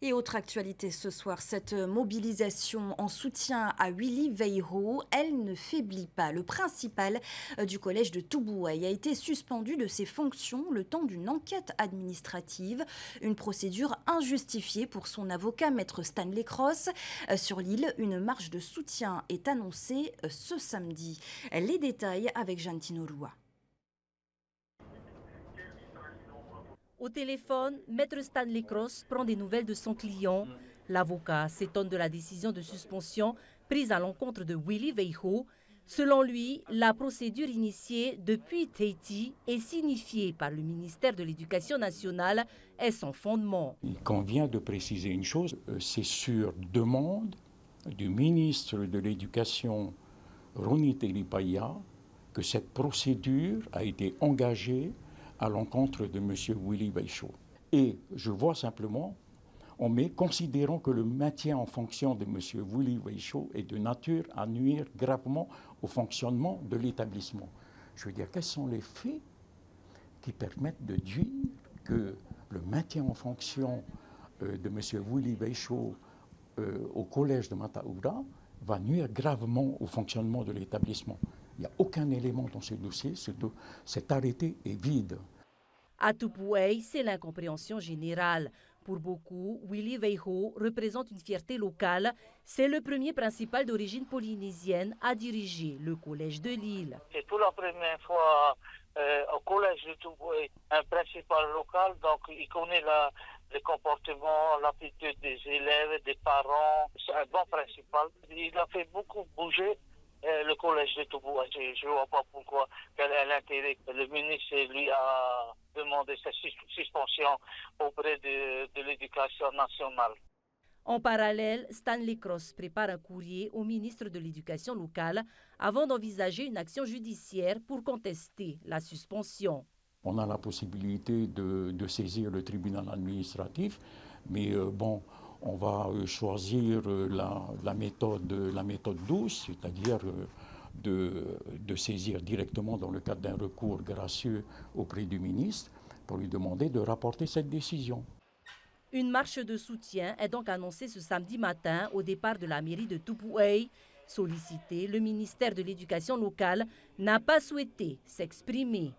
Et autre actualité ce soir, cette mobilisation en soutien à Willy Weiro, elle ne faiblit pas. Le principal du collège de Toubouaï a été suspendu de ses fonctions le temps d'une enquête administrative. Une procédure injustifiée pour son avocat, maître Stanley Cross. Sur l'île, une marche de soutien est annoncée ce samedi. Les détails avec Jeanne Tinoloua. Au téléphone, maître Stanley Cross prend des nouvelles de son client. L'avocat s'étonne de la décision de suspension prise à l'encontre de Willy Weiro. Selon lui, la procédure initiée depuis Tahiti et signifiée par le ministère de l'Éducation nationale est sans fondement. Il convient de préciser une chose, c'est sur demande du ministre de l'Éducation, Roni Telipaya, que cette procédure a été engagée à l'encontre de M. Willy Weiro. Et je vois simplement, considérant que le maintien en fonction de M. Willy Weiro est de nature à nuire gravement au fonctionnement de l'établissement. Je veux dire, quels sont les faits qui permettent de dire que le maintien en fonction de M. Willy Weiro au collège de Mataoura va nuire gravement au fonctionnement de l'établissement. Il n'y a aucun élément dans ce dossier, cet arrêté est vide. À Toubouaï, c'est l'incompréhension générale. Pour beaucoup, Willy Weiro représente une fierté locale. C'est le premier principal d'origine polynésienne à diriger le collège de l'île. C'est pour la première fois au collège de Toubouaï, un principal local, donc il connaît le comportement, l'aptitude des élèves, des parents. C'est un bon principal. Il a fait beaucoup bouger le collège de Toubouaï. Je ne vois pas pourquoi, quel est l'intérêt. Le ministre lui a demandé sa suspension auprès de l'Éducation nationale. En parallèle, Stanley Cross prépare un courrier au ministre de l'Éducation locale avant d'envisager une action judiciaire pour contester la suspension. On a la possibilité de saisir le tribunal administratif, mais on va choisir la méthode douce, c'est-à-dire de saisir directement dans le cadre d'un recours gracieux auprès du ministre pour lui demander de rapporter cette décision. Une marche de soutien est donc annoncée ce samedi matin au départ de la mairie de Toubouaï. Sollicité, le ministère de l'Éducation locale n'a pas souhaité s'exprimer.